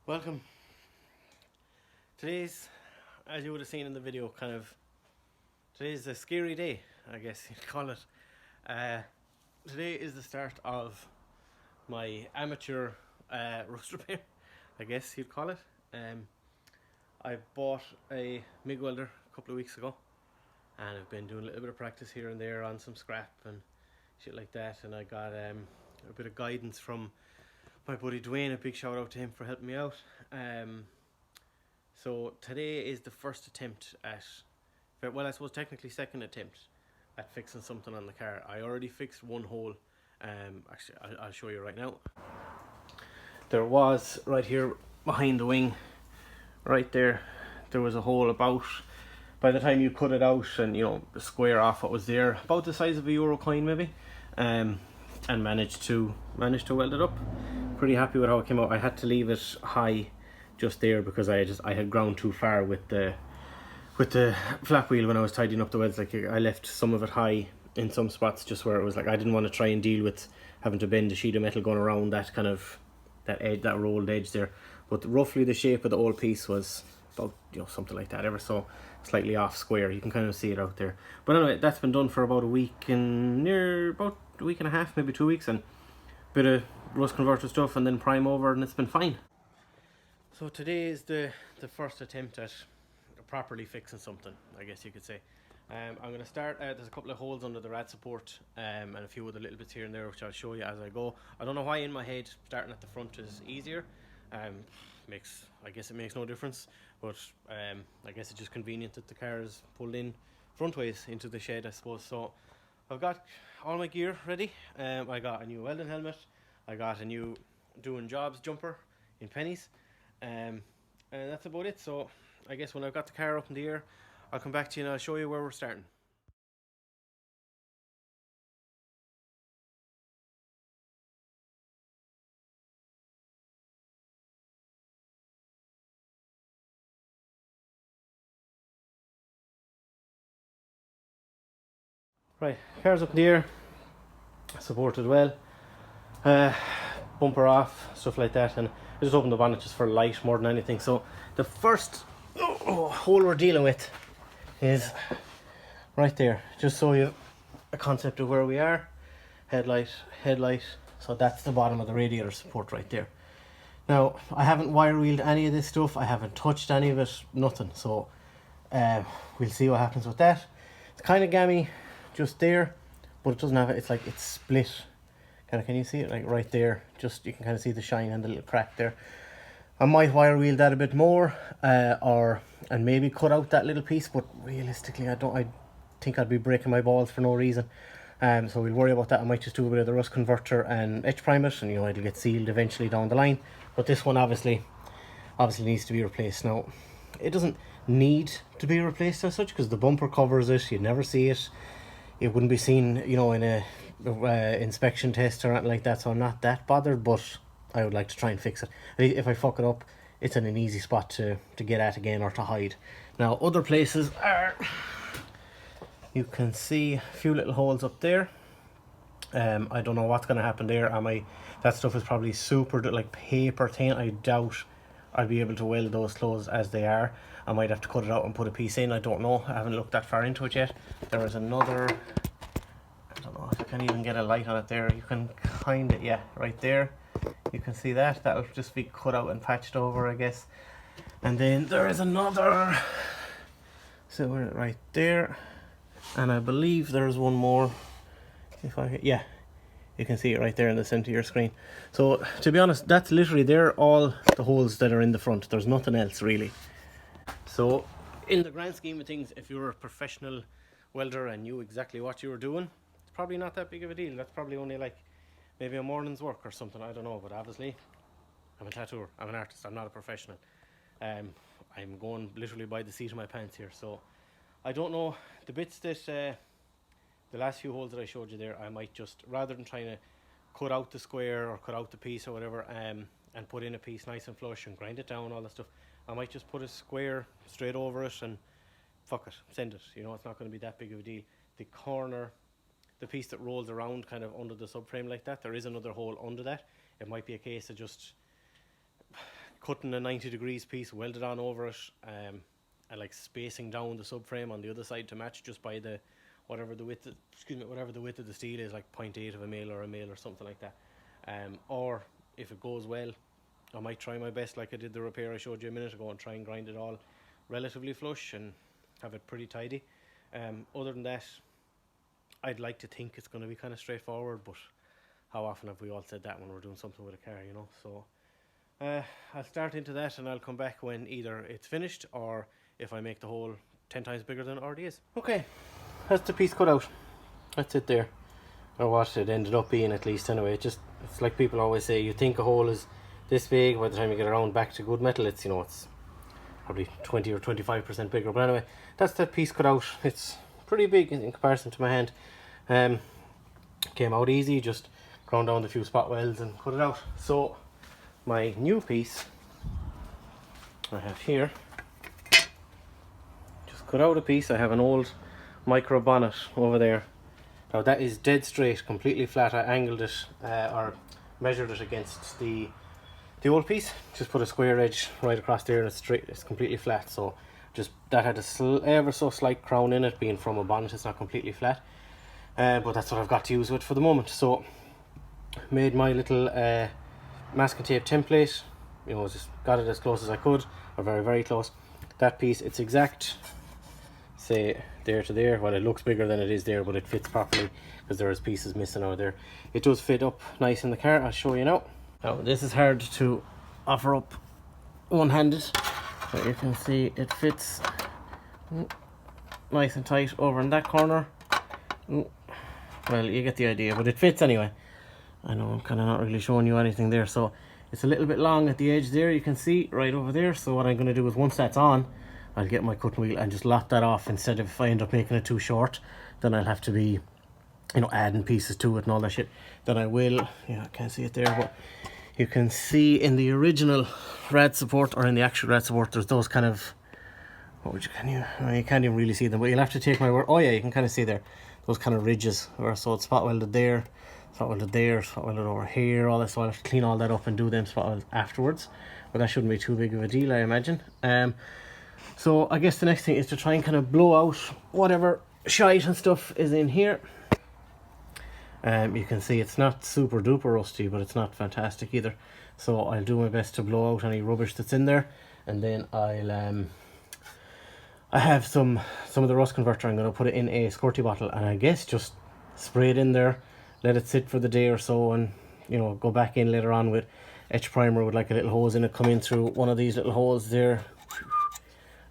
Welcome. Today's, as you would have seen in the video, today's a scary day, I guess you'd call it. Today is the start of my amateur rust repair, I guess you'd call it. I bought a MIG welder a couple of weeks ago, and I've been doing a little bit of practice here and there on some scrap and shit like that, and I got a bit of guidance from my buddy Dwayne. A big shout out to him for helping me out. So today is the first attempt at, well, I suppose technically second attempt at fixing something on the car. I already fixed one hole. Actually, I'll show you right now. There was, right here behind the wing, right there, there was a hole about, by the time you cut it out and, you know, square off what was there, about the size of a euro coin maybe, and managed to weld it up. Pretty happy with how it came out. I had to leave it high just there because I had ground too far with the flap wheel when I was tidying up the welds. Like, I left some of it high in some spots just where it was like I didn't want to try and deal with having to bend a sheet of metal going around that kind of that edge, that rolled edge there. But roughly the shape of the whole piece was about, you know, something like that, ever so slightly off square. You can kind of see it out there. But anyway, that's been done for about a week and about a week and a half, maybe 2 weeks, and a bit of rust converter stuff and then prime over, and it's been fine. So today is the first attempt at properly fixing something, I guess you could say. I'm going to start, there's a couple of holes under the rad support, and a few other little bits here and there which I'll show you as I go. I don't know why in my head starting at the front is easier. I guess it makes no difference, but I guess it's just convenient that the car is pulled in frontways into the shed, I suppose. So I've got all my gear ready. I got a new welding helmet, I got a new doing jobs jumper in pennies, and that's about it. So I guess when I've got the car up in the air, I'll come back to you and I'll show you where we're starting. Right, car's up in the air, supported well, bumper off, stuff like that, and I just opened the bonnet just for light more than anything. So the first hole we're dealing with is right there, just so you a concept of where we are. Headlight, so that's the bottom of the radiator support right there. Now, I haven't wire wheeled any of this stuff, I haven't touched any of it, nothing, so we'll see what happens with that. It's kind of gammy just there, but it doesn't have it, it's like it's split. Can you see it, like right there? Just, you can kind of see the shine and the little crack there. I might wire wheel that a bit more, and maybe cut out that little piece, but realistically I think I'd be breaking my balls for no reason. So we'll worry about that. I might just do a bit of the rust converter and etch prime it, and you know, it'll get sealed eventually down the line. But this one obviously needs to be replaced. Now, it doesn't need to be replaced as such because the bumper covers it, you'd never see it. It wouldn't be seen, you know, in a inspection test or anything like that, so I'm not that bothered, but I would like to try and fix it. If I fuck it up, it's in an easy spot to get at again or to hide. Now, other places are, you can see a few little holes up there. I don't know what's going to happen there. That stuff is probably super like paper thin. I doubt I'll be able to weld those closed as they are. I might have to cut it out and put a piece in. I don't know. I haven't looked that far into it yet. There is another, I don't know if I can even get a light on it there. You can kind of, yeah, right there. You can see that. That'll just be cut out and patched over, I guess. And then there is another, so we're right there. And I believe there's one more. Yeah, you can see it right there in the center of your screen. So to be honest, that's literally, they're all the holes that are in the front. There's nothing else really. So in the grand scheme of things, if you're a professional welder and knew exactly what you were doing, it's probably not that big of a deal. That's probably only like maybe a morning's work or something, I don't know. But obviously I'm a tattooer, I'm an artist, I'm not a professional. I'm going literally by the seat of my pants here. So I don't know, the bits that the last few holes that I showed you there, I might just, rather than trying to cut out the square or cut out the piece or whatever, and put in a piece nice and flush and grind it down, all that stuff, I might just put a square straight over it and fuck it, send it. You know, it's not going to be that big of a deal. The corner, the piece that rolls around kind of under the subframe like that, there is another hole under that. It might be a case of just cutting a 90 degrees piece, welded on over it, and like spacing down the subframe on the other side to match just by the whatever the width of the steel is, like 0.8 of a mil or a mil or something like that. Or if it goes well, I might try my best like I did the repair I showed you a minute ago and try and grind it all relatively flush and have it pretty tidy. Other than that, I'd like to think it's going to be kind of straightforward, but how often have we all said that when we're doing something with a car, you know? So I'll start into that and I'll come back when either it's finished or if I make the hole 10 times bigger than it already is. Okay, that's the piece cut out. That's it there, or what it ended up being at least anyway. It's like people always say, you think a hole is this big, by the time you get around back to good metal, it's, you know, it's probably 20 or 25% bigger. But anyway, that's that piece cut out. It's pretty big in comparison to my hand. Came out easy, just ground down a few spot welds and cut it out. So my new piece I have here, just cut out a piece. I have an old micro bonnet over there. Now that is dead straight, completely flat. I angled it or measured it against the old piece. Just put a square edge right across there and it's straight, it's completely flat. So just that had a ever so slight crown in it, being from a bonnet, it's not completely flat. But that's what I've got to use with for the moment. So made my little masking tape template, you know, just got it as close as I could, or very, very close. That piece, it's exact, say there to there. Well, it looks bigger than it is there, but it fits properly because there is pieces missing out there. It does fit up nice in the car. I'll show you now. Now this is hard to offer up one-handed, but you can see it fits nice and tight over in that corner. Well, you get the idea, but it fits anyway. I know I'm kind of not really showing you anything there, so it's a little bit long at the edge there, you can see right over there. So what I'm going to do is, once that's on, I'll get my cutting wheel and just lop that off. Instead of, if I end up making it too short, then I'll have to be, you know, adding pieces to it and all that shit. Then I will, yeah, I can't see it there, but you can see in the original rad support, or in the actual rad support, there's those kind of, what would you, you can't even really see them, but you'll have to take my word. Oh yeah, you can kind of see there, those kind of ridges, where so it's spot welded there, spot welded there, spot welded over here, all this. So I'll have to clean all that up and do them spot welds afterwards, but that shouldn't be too big of a deal, I imagine. So I guess the next thing is to try and kind of blow out whatever shite and stuff is in here. You can see it's not super duper rusty, but it's not fantastic either. So I'll do my best to blow out any rubbish that's in there, and then I'll I have some of the rust converter. I'm going to put it in a squirty bottle, and I guess just spray it in there, let it sit for the day or so, and, you know, go back in later on with etch primer with like a little hose in it, come in through one of these little holes there,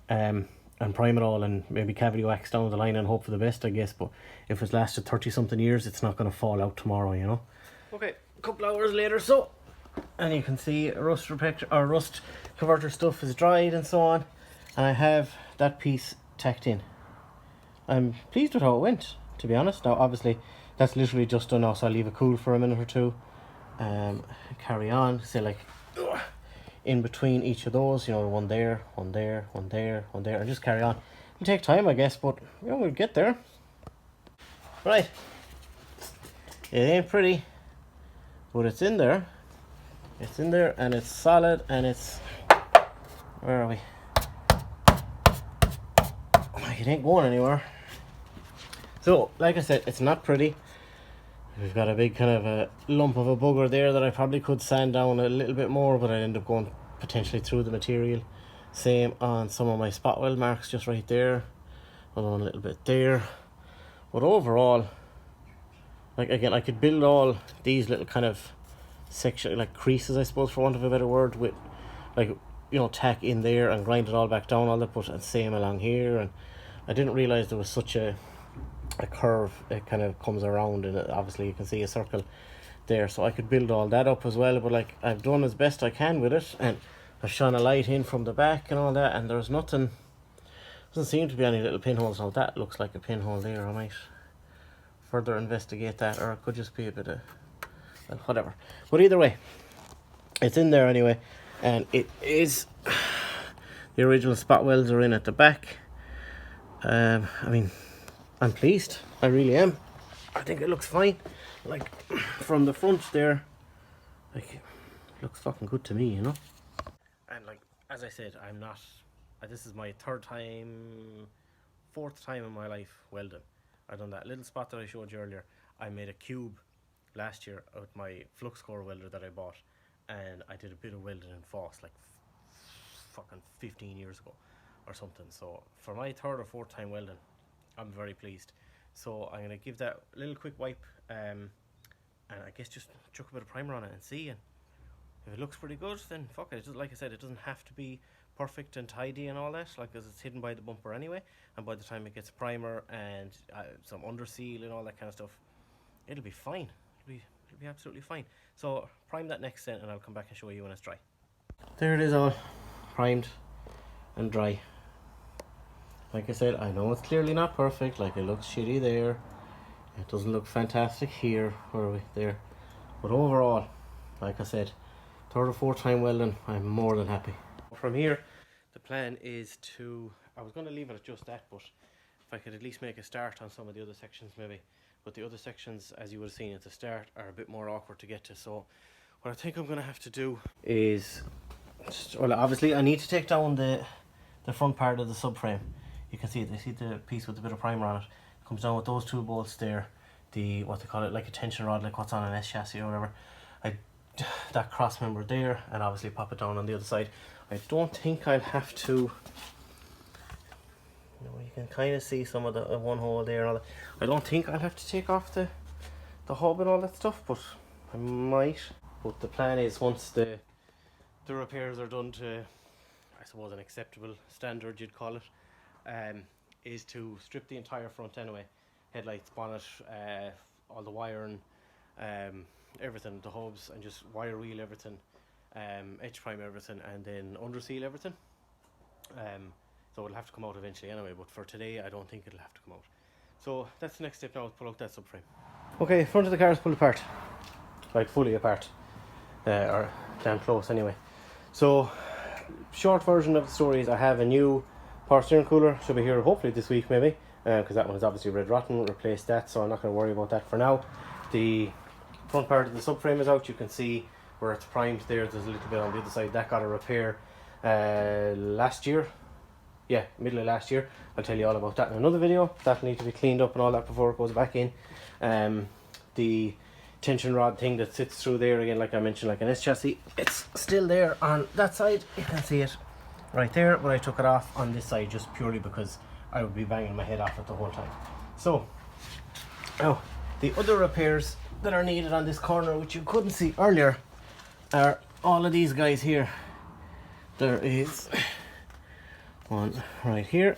and prime it all, and maybe cavity wax down the line and hope for the best, I guess. But if it's lasted 30 something years, it's not going to fall out tomorrow, you know. Okay, a couple hours later, so, and you can see rust converter stuff is dried and so on, and I have that piece tacked in. I'm pleased with how it went, to be honest. Now obviously that's literally just done now, so I'll leave it cool for a minute or two, carry on, say like in between each of those, you know, one there, one there, one there, one there, and just carry on. It'll take time, I guess, but, you know, we'll get there. Right, it ain't pretty, but it's in there. It's in there, and it's solid, and it's, where are we? It ain't going anywhere. So, like I said, it's not pretty. We've got a big kind of a lump of a bugger there that I probably could sand down a little bit more, but I'd end up going potentially through the material. Same on some of my spot weld marks, just right there. Another one a little bit there. But overall, like, again, I could build all these little kind of section, like creases, I suppose, for want of a better word, with, like, you know, tack in there and grind it all back down, all that, but same along here. And I didn't realize there was such a curve. It kind of comes around, and obviously you can see a circle there, so I could build all that up as well. But like, I've done as best I can with it, and I've shone a light in from the back and all that, and there's nothing, doesn't seem to be any little pinholes. Now that looks like a pinhole there. I might further investigate that, or it could just be a bit of, well, whatever. But either way, it's in there anyway, and it is, the original spot welds are in at the back. I mean, I'm pleased, I really am. I think it looks fine. Like, from the front there, like, it looks fucking good to me, you know. as I said, I'm not, this is my fourth time in my life welding. I've done that little spot that I showed you earlier. I made a cube last year with my flux core welder that I bought, and I did a bit of welding in Foss like fucking 15 years ago or something. So for my third or fourth time welding, I'm very pleased. So I'm gonna give that a little quick wipe, and I guess just chuck a bit of primer on it and see. And if it looks pretty good, then fuck it. Like I said, it doesn't have to be perfect and tidy and all that, like, because it's hidden by the bumper anyway. And by the time it gets primer and some under seal and all that kind of stuff, it'll be fine. It'll be absolutely fine. So prime that next set, and I'll come back and show you when it's dry. There it is, all primed and dry. Like I said, I know it's clearly not perfect. Like, it looks shitty there. It doesn't look fantastic here or there. But overall, like I said, third or fourth time welding, I'm more than happy. From here, the plan is to, I was going to leave it at just that, but if I could at least make a start on some of the other sections maybe. But the other sections, as you would have seen at the start, are a bit more awkward to get to. So what I think I'm going to have to do is, well, obviously I need to take down the front part of the subframe. You can see it, see the piece with a bit of primer on it. It comes down with those two bolts there, the, what they call it, like a tension rod, like what's on an S chassis or whatever. That cross member there, and obviously pop it down on the other side. I don't think I'll have to, you know, you can kind of see some of the one hole there and all that. I don't think I'll have to take off the hub and all that stuff, but I might. But the plan is, once the repairs are done to, I suppose, an acceptable standard you'd call it, is to strip the entire front anyway. Headlights, bonnet, all the wiring, everything, the hubs, and just wire wheel everything, edge prime everything, and then under seal everything. So it'll have to come out eventually anyway, but for today I don't think it'll have to come out. So that's the next step now, is pull out that subframe. Okay, front of the car is pulled apart, like fully apart, or damn close anyway. So short version of the story is I have a new power steering cooler, should be here hopefully this week maybe, because that one is obviously red rotten. Replace that, so I'm not going to worry about that for now. The front part of the subframe is out. You can see where it's primed there. There's a little bit on the other side that got a repair last year. Yeah, middle of last year. I'll tell you all about that in another video. That'll need to be cleaned up and all that before it goes back in. The tension rod thing that sits through there, again, like I mentioned, like an S chassis, it's still there on that side. You can see it right there, but I took it off on this side just purely because I would be banging my head off it the whole time. So now the other repairs that are needed on this corner, which you couldn't see earlier, are all of these guys here. There is one right here,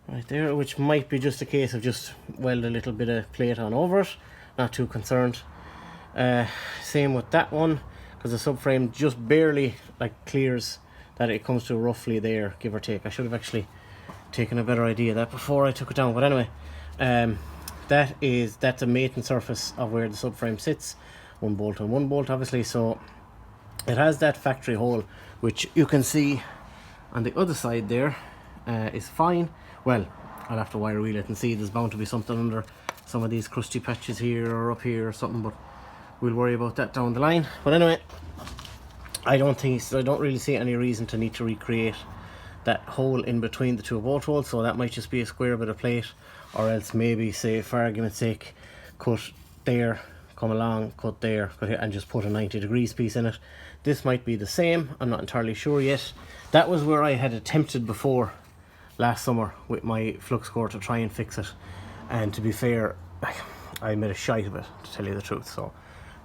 right there, which might be just a case of just weld a little bit of plate on over it, not too concerned. Same with that one, because the subframe just barely like clears that. It comes to roughly there, give or take. I should have actually taken a better idea of that before I took it down, but anyway, that's a mating surface of where the subframe sits, one bolt and one bolt obviously. So it has that factory hole, which you can see on the other side there, is fine. Well, I'll have to wire wheel it and see. There's bound to be something under some of these crusty patches here or up here or something, but we'll worry about that down the line. But anyway, I don't really see any reason to need to recreate that hole in between the two bolt holes, so that might just be a square bit of plate, or else maybe, say for argument's sake, cut there, come along, cut there, cut here, and just put a 90 degrees piece in it. This might be the same, I'm not entirely sure yet. That was where I had attempted before last summer with my flux core to try and fix it, and to be fair, I made a shite of it, to tell you the truth. So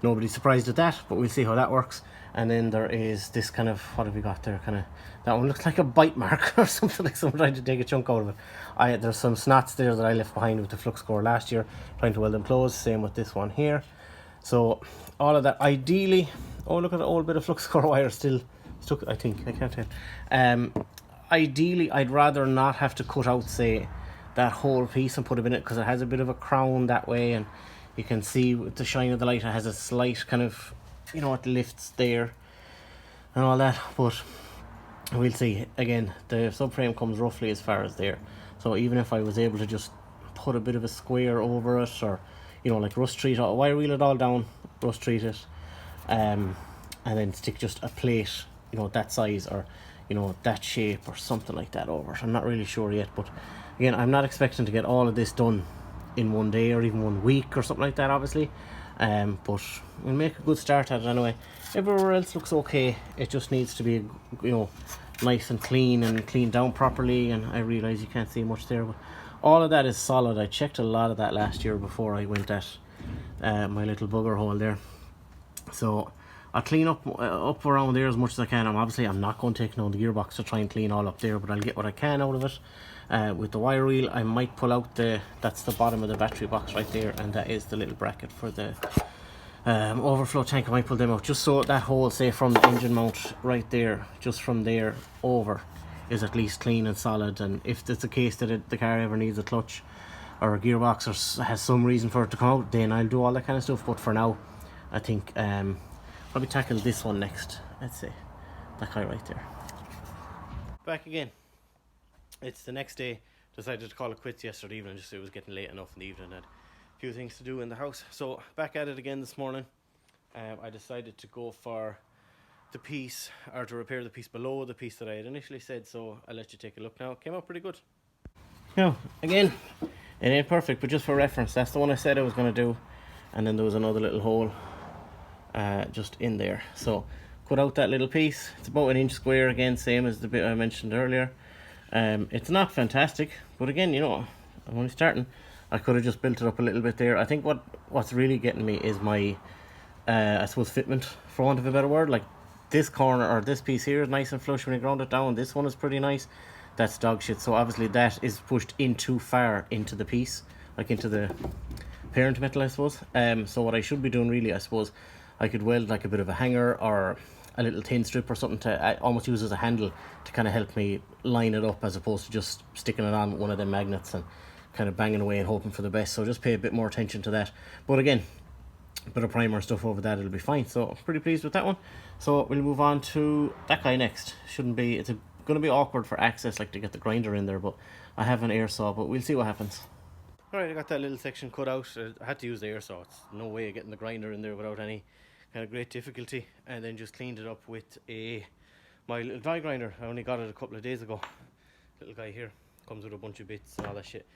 nobody's surprised at that, but we'll see how that works. And then there is this kind of, what have we got there, kind of, that one looks like a bite mark or something, like someone tried to take a chunk out of it. There's some snots there that I left behind with the flux core last year, trying to weld them closed. Same with this one here. So all of that, ideally, oh look at the old bit of flux core wire still stuck, I think, I can't tell. Ideally, I'd rather not have to cut out, say, that whole piece and put it in it, because it has a bit of a crown that way, and you can see with the shine of the light it has a slight kind of, you know, it lifts there and all that. But we'll see. Again, the subframe comes roughly as far as there, so even if I was able to just put a bit of a square over it, or, you know, like rust treat, or wire wheel it all down, rust treat it, and then stick just a plate you know, that size, or you know, that shape or something like that over it. I'm not really sure yet, but again, I'm not expecting to get all of this done in one day or even 1 week or something like that, obviously. But we'll make a good start at it anyway. Everywhere else looks okay. It just needs to be, you know, nice and cleaned down properly. And I realize you can't see much there, but all of that is solid. I checked a lot of that last year before I went at my little bugger hole there. So I'll clean up around there as much as I can. I'm not going to take down the gearbox to try and clean all up there, but I'll get what I can out of it. With the wire wheel, I might pull out that's the bottom of the battery box right there, and that is the little bracket for the overflow tank. I might pull them out just so that hole, say from the engine mount right there, just from there over, is at least clean and solid. And if it's a case that the car ever needs a clutch or a gearbox or has some reason for it to come out, then I'll do all that kind of stuff. But for now, I think probably tackle this one next. Let's say that guy right there. Back again. It's the next day. Decided to call it quits yesterday evening, just so it was getting late enough in the evening. Had a few things to do in the house, so back at it again this morning. I decided to go for the piece, or to repair the piece below the piece that I had initially said, so I'll let you take a look now. It came out pretty good. Now, again, it ain't perfect, but just for reference, that's the one I said I was going to do, and then there was another little hole just in there. So cut out that little piece. It's about 1 inch square, again, same as the bit I mentioned earlier. It's not fantastic, but again, you know, I'm only starting. I could have just built it up a little bit there. I think what's really getting me is my I suppose fitment, for want of a better word. Like this corner, or this piece here, is nice and flush when you ground it down. This one is pretty nice. That's dog shit, so obviously that is pushed in too far into the piece, like into the parent metal, I suppose. So what I should be doing really, I suppose, I could weld like a bit of a hanger or a little thin strip or something to almost use as a handle to kind of help me line it up, as opposed to just sticking it on one of the magnets and kind of banging away and hoping for the best. So just pay a bit more attention to that. But again, a bit of primer and stuff over that, it'll be fine. So I'm pretty pleased with that one. So we'll move on to that guy next. Shouldn't be, it's going to be awkward for access, like to get the grinder in there, but I have an air saw, but we'll see what happens. Alright, I got that little section cut out. I had to use the air saw. It's no way of getting the grinder in there without any kind of great difficulty, and then just cleaned it up with my little die grinder. I only got it a couple of days ago. Little guy here comes with a bunch of bits and all that shit.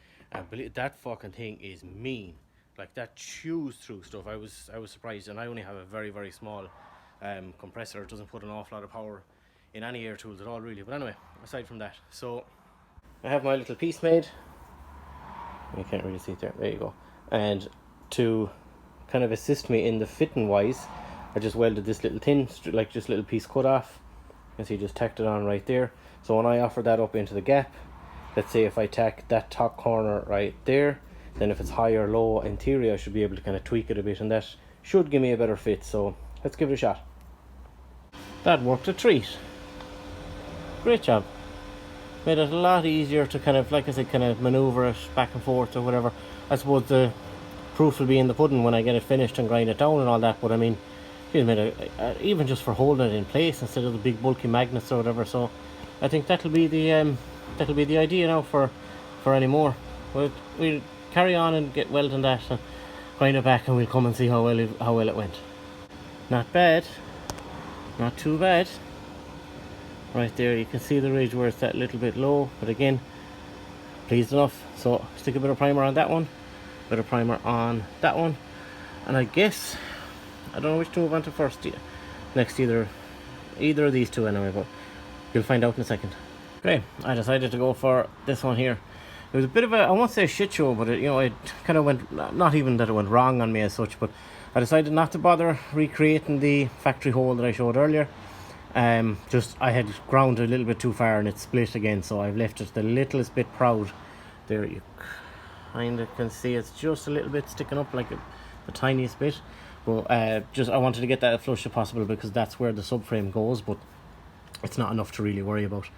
Believe that fucking thing is mean. Like that chews through stuff. I was surprised, and I only have a very, very small compressor. It doesn't put an awful lot of power in any air tools at all, really. But anyway, aside from that, so I have my little piece made. You can't really see it there. There you go. And to kind of assist me in the fitting wise, I just welded this little thin, like just little piece cut off. You can see, just tacked it on right there. So when I offer that up into the gap, let's say if I tack that top corner right there, then if it's high or low in theory, I should be able to kind of tweak it a bit, and that should give me a better fit. So let's give it a shot. That worked a treat. Great job. Made it a lot easier to kind of, like I said, kind of maneuver it back and forth or whatever. I suppose the proof will be in the pudding when I get it finished and grind it down and all that, but I mean, it made even just for holding it in place instead of the big bulky magnets or whatever. So I think that'll be the idea now for any more. We'll carry on and get welding that and grind it back, and we'll come and see how well it went. Not bad, not too bad. Right there, you can see the ridge where it's that little bit low, but again, pleased enough. So stick a bit of primer on that one, a bit of primer on that one, and I guess I don't know which to move on to first. Next, either of these two anyway, but you'll find out in a second. Okay, I decided to go for this one here. It was a bit of a, I won't say a shit show, but it kind of went, not even that it went wrong on me as such, but I decided not to bother recreating the factory hole that I showed earlier. Just I had ground a little bit too far and it split again, so I've left it the littlest bit proud. There you kind of can see it's just a little bit sticking up, like the tiniest bit, but just I wanted to get that as flush as possible because that's where the subframe goes, but it's not enough to really worry about.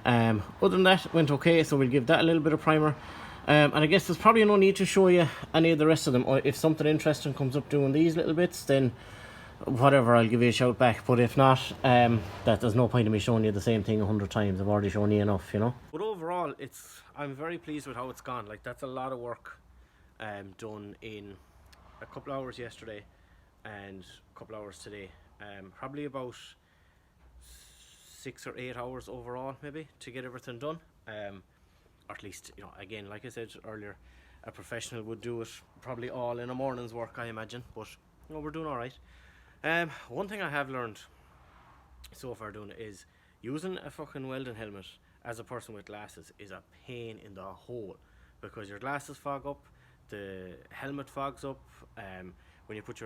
Other than that, it went okay, so we'll give that a little bit of primer. And I guess there's probably no need to show you any of the rest of them. If something interesting comes up doing these little bits, then whatever, I'll give you a shout back. But if not, that there's no point in me showing you the same thing 100 times. I've already shown you enough, you know. But overall, I'm very pleased with how it's gone. Like, that's a lot of work done in a couple of hours yesterday and a couple of hours today. Probably about 6 or 8 hours overall maybe to get everything done. Or at least, you know, again, like I said earlier, a professional would do it probably all in a morning's work, I imagine, but you know, we're doing all right. One thing I have learned so far doing is using a fucking welding helmet as a person with glasses is a pain in the hole, because your glasses fog up, the helmet fogs up, when you put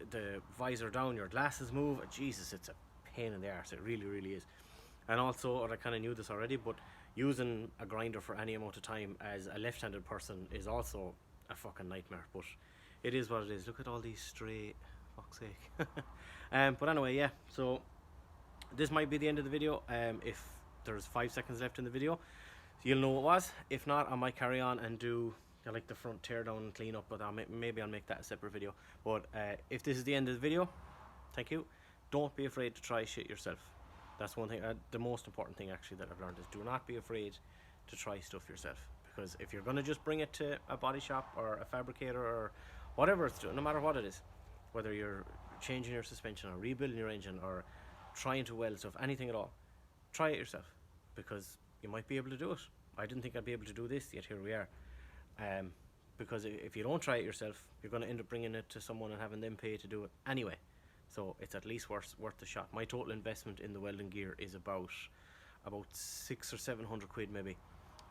the visor down, your glasses move. Jesus, it's a pain in the arse, it really, really is. And also, I kind of knew this already, but using a grinder for any amount of time as a left-handed person is also a fucking nightmare, but it is what it is. Look at all these stray, fuck's sake. But anyway, yeah, so this might be the end of the video. If there's 5 seconds left in the video, you'll know what it was. If not, I might carry on and do like the front tear down and clean up, but maybe I'll make that a separate video. But if this is the end of the video, thank you. Don't be afraid to try shit yourself. That's one thing, the most important thing actually that I've learned is do not be afraid to try stuff yourself. Because if you're going to just bring it to a body shop or a fabricator or whatever it's doing, no matter what it is, whether you're changing your suspension or rebuilding your engine or trying to weld stuff, anything at all, try it yourself, because you might be able to do it. I didn't think I'd be able to do this, yet here we are. Because if you don't try it yourself, you're going to end up bringing it to someone and having them pay to do it anyway. So it's at least worth the shot. My total investment in the welding gear is about 600 or 700 quid maybe,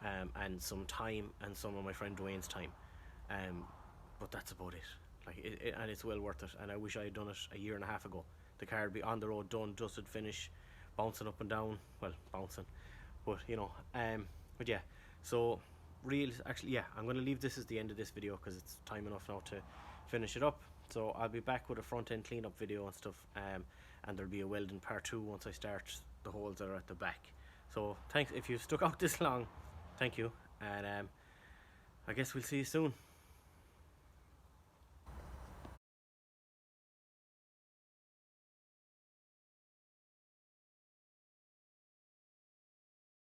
and some time and some of my friend Dwayne's time, but that's about it. Like and it's well worth it. And I wish I had done it a year and a half ago. The car would be on the road, done, dusted, finished, bouncing up and down. Well, bouncing, but you know. But yeah. So actually, yeah, I'm going to leave this as the end of this video because it's time enough now to finish it up. So I'll be back with a front end cleanup video and stuff, and there'll be a welding part 2 once I start the holes that are at the back. So thanks if you've stuck out this long, thank you, and I guess we'll see you soon.